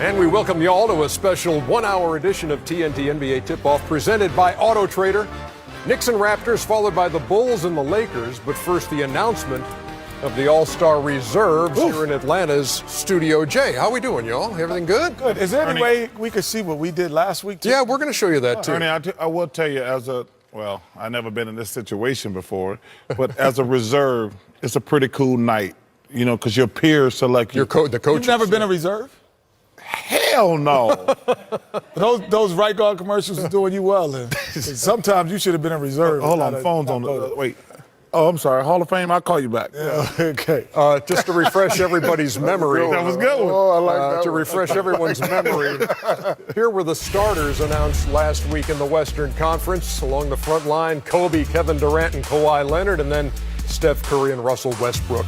And we welcome you all to a special one-hour edition of TNT NBA Tip-Off presented by Autotrader. Knicks and Raptors followed by the Bulls and the Lakers. But first, the announcement of the All-Star Reserves here in Atlanta's Studio J. How we doing, y'all? Everything good? Good. Is there any Ernie, way we could see what we did last week, too? Yeah, we're going to show you that, too. Ernie, I will tell you I've never been in this situation before, but as a reserve, it's a pretty cool night, you know, because your peers select you. The coach. You've never been a reserve? Hell no. Those right guard commercials are doing you well. And sometimes you should have been a reserve. Hold on, phone's on the wait. Oh, I'm sorry. Hall of Fame, I'll call you back. Yeah, okay. Just to refresh everybody's memory. That was a good one. Oh, I like that To refresh everyone's memory, here were the starters announced last week in the Western Conference. Along the front line, Kobe, Kevin Durant, and Kawhi Leonard, and then Steph Curry and Russell Westbrook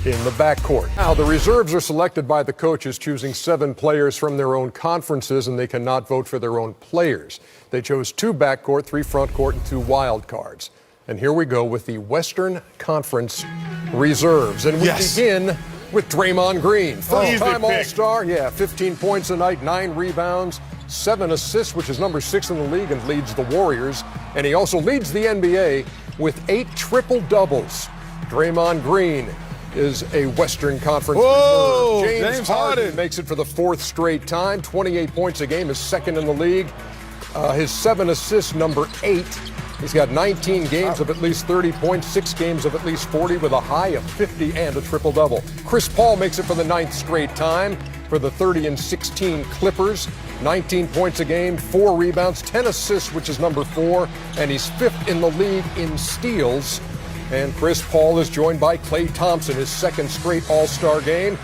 in the backcourt. Now, the reserves are selected by the coaches, choosing 7 players from their own conferences, and they cannot vote for their own players. They chose 2 backcourt, 3 frontcourt, and 2 wild cards. And here we go with the Western Conference reserves. And we begin with Draymond Green. First-time All-Star, 15 points a night, 9 rebounds, 7 assists, which is number 6 in the league and leads the Warriors. And he also leads the NBA with 8 triple-doubles. Draymond Green is a Western Conference reserve. James Harden makes it for the 4th straight time. 28 points a game, is 2nd in the league. His 7 assists, number 8. He's got 19 games of at least 30 points, 6 games of at least 40 with a high of 50 and a triple-double. Chris Paul makes it for the 9th straight time for the 30-16 Clippers. 19 points a game, 4 rebounds, 10 assists, which is number 4, and he's 5th in the league in steals. And Chris Paul is joined by Klay Thompson, his 2nd straight All-Star game.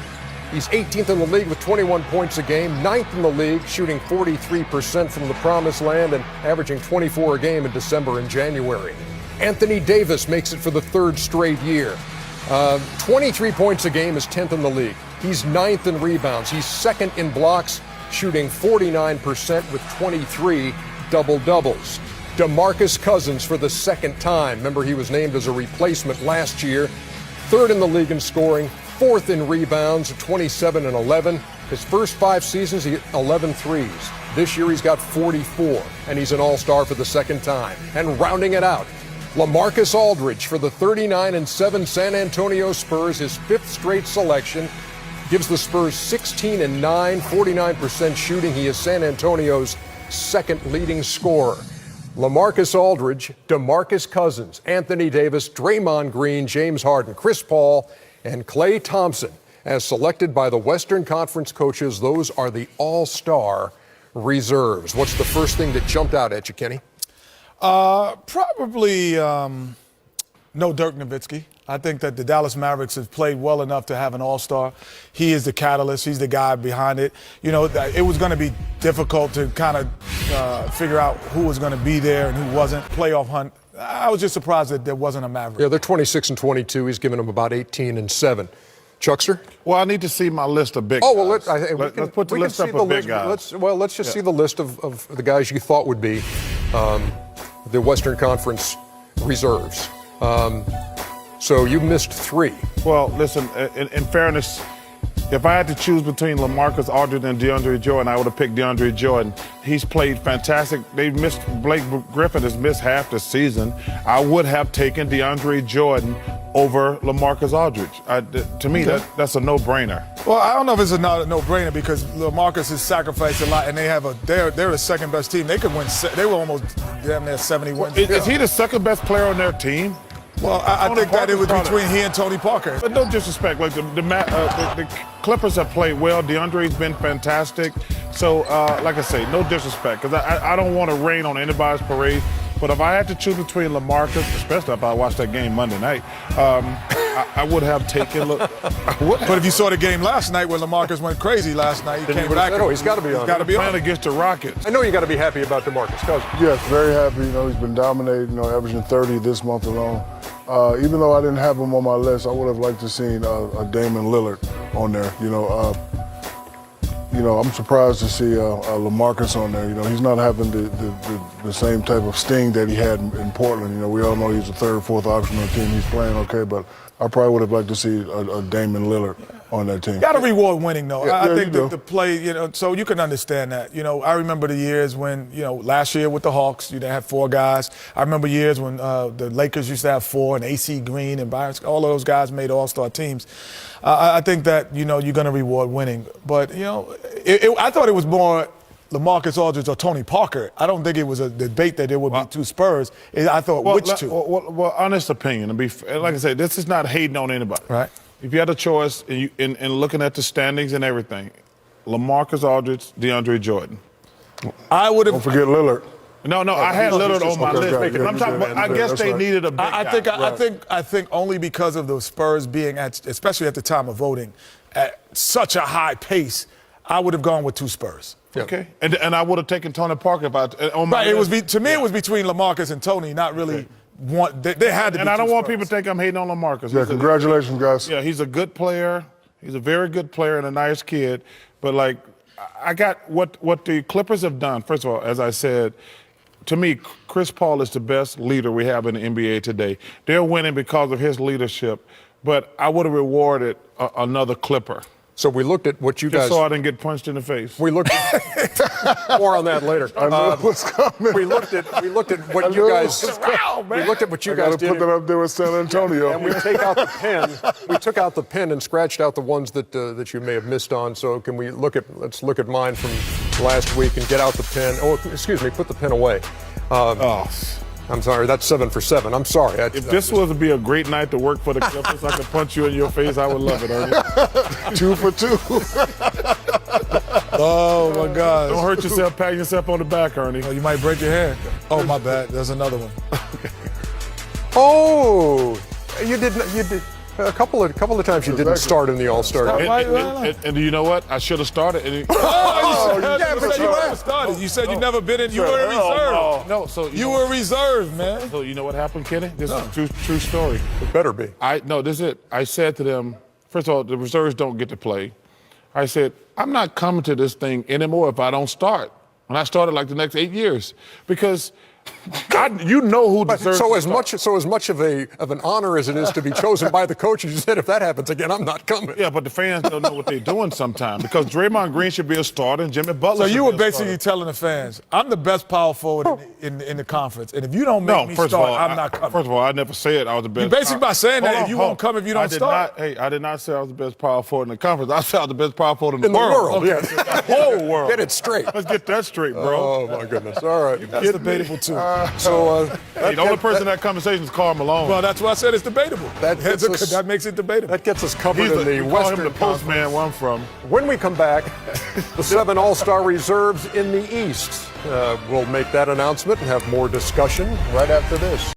He's 18th in the league with 21 points a game, 9th in the league, shooting 43% from the promised land and averaging 24 a game in December and January. Anthony Davis makes it for the 3rd straight year. 23 points a game, is 10th in the league. He's 9th in rebounds. He's 2nd in blocks, shooting 49% with 23 double-doubles. DeMarcus Cousins for the 2nd time. Remember, he was named as a replacement last year. 3rd in the league in scoring, 4th in rebounds, 27 and 11. His first 5 seasons, he hit 11 threes. This year, he's got 44, and he's an all-star for the 2nd time. And rounding it out, LaMarcus Aldridge for the 39-7 San Antonio Spurs, his 5th straight selection, gives the Spurs 16 and 9, 49% shooting. He is San Antonio's 2nd leading scorer. LaMarcus Aldridge, DeMarcus Cousins, Anthony Davis, Draymond Green, James Harden, Chris Paul, and Klay Thompson. As selected by the Western Conference coaches, those are the all-star reserves. What's the first thing that jumped out at you, Kenny? Probably no Dirk Nowitzki. I think that the Dallas Mavericks have played well enough to have an all-star. He is the catalyst. He's the guy behind it. You know, it was going to be difficult to kind of figure out who was going to be there and who wasn't. Playoff hunt. I was just surprised that there wasn't a Maverick. Yeah, they're 26 and 22. He's given them about 18 and 7. Chuckster? Well, I need to see my list of big guys. Oh, well, let's put the list up of big guys. Let's just see the list of the guys you thought would be the Western Conference reserves. So you missed 3. Well, listen, in fairness, if I had to choose between LaMarcus Aldridge and DeAndre Jordan, I would have picked DeAndre Jordan. He's played fantastic. Blake Griffin has missed half the season. I would have taken DeAndre Jordan over LaMarcus Aldridge. To me, that's a no-brainer. Well, I don't know if it's a no-brainer because LaMarcus has sacrificed a lot, and they're the 2nd best team. They could win. They were almost damn near 70 wins. Is he the 2nd best player on their team? Well, I think that it was between he and Tony Parker. But no disrespect, like the Clippers have played well. DeAndre's been fantastic. So, like I say, no disrespect, because I don't want to rain on anybody's parade. But if I had to choose between LaMarcus, especially if I watched that game Monday night, I would have taken. But if you saw the game last night where LaMarcus went crazy last night, he came back. Oh, he's got to be on. He's got to be on. Playing against the Rockets. I know you got to be happy about DeMarcus Cousins. Yes, very happy. You know, he's been dominating. You know, averaging 30 this month alone. Even though I didn't have him on my list, I would have liked to seen a Damian Lillard on there. You know, I'm surprised to see LaMarcus on there. You know, he's not having the same type of sting that he had in Portland. You know, we all know he's the 3rd, 4th option on the team. He's playing okay, but I probably would have liked to see a Damian Lillard. on that team. Got to reward winning, though. Yeah, I yeah, think you that do. the play, so you can understand that. I remember the years when, last year with the Hawks, they had 4 guys. I remember years when the Lakers used to have 4, and AC Green and Byron, all of those guys made all-star teams. I think that, you're going to reward winning. But, I thought it was more LaMarcus Aldridge or Tony Parker. I don't think it was a debate that there would be 2 Spurs. I thought which 2? Well, honest opinion. Like I said, this is not hating on anybody. Right. If you had a choice in looking at the standings and everything, LaMarcus Aldridge, DeAndre Jordan. I would have. Don't forget Lillard. No, I had Lillard on my list. Okay, I'm talking about, I guess they needed a big guy. I think only because of the Spurs being especially at the time of voting, at such a high pace, I would have gone with 2 Spurs. Okay, and I would have taken Tony Parker if on my right. list. It was between LaMarcus and Tony, not really one. They had to. And be I don't 2 want Spurs. people to think I'm hating on LaMarcus. Yeah, congratulations, guys. Yeah, he's a good player. He's a very good player and a nice kid. But I got what the Clippers have done. First of all, as I said, to me, Chris Paul is the best leader we have in the NBA today. They're winning because of his leadership. But I would have rewarded another Clipper. So we looked at what you Just guys. so I didn't get punched in the face. We looked at more on that later. I know what's coming. We looked at what you guys. We looked at what you I guys got to did. put that up there with San Antonio. And we take out the pen. We took out the pen and scratched out the ones that you may have missed on. So can we let's look at mine from last week and get out the pen. Oh, excuse me, put the pen away. I'm sorry, that's 7 for 7. I'm sorry. If this was to be a great night to work for the Clippers, I could punch you in your face. I would love it, Ernie. 2 for 2. Oh my God! Don't hurt yourself, patting yourself on the back, Ernie. Oh, you might break your hand. Oh, my bad. There's another one. Oh, you did. A couple of times you didn't start in the All-Star game. And you know what? I should have started. Yeah, but you never started. You said you never been in. You were in reserve. No, so You were reserved, man. So you know what happened, Kenny? This is a true story. It better be. This is it. I said to them, first of all, the reserves don't get to play. I said, I'm not coming to this thing anymore if I don't start. And I started like the next 8 years because you know who deserves So to as start. much of an honor as it is to be chosen by the coach, you said if that happens again, I'm not coming. Yeah, but the fans don't know what they're doing sometimes because Draymond Green should be a starter and Jimmy Butler. So should you be were a basically starter. telling the fans, I'm the best power forward in the conference, and if you don't make me first start, of all, I'm not coming. First of all, I never said I was the best. You basically by saying that if you won't come if you don't start. I did not say I was the best power forward in the conference. I said I was the best power forward in In the world, Okay. yes. The whole world. Get it straight. Let's get that straight, bro. Oh my goodness! All right. That's debatable too. Hey, the only person in that conversation is Karl Malone. Well, that's why I said it's debatable. That gets us- that makes it debatable. That gets us covered He's in the you call him Western the postman where I'm from. When we come back, the 7 All-Star reserves in the East. We'll make that announcement and have more discussion right after this.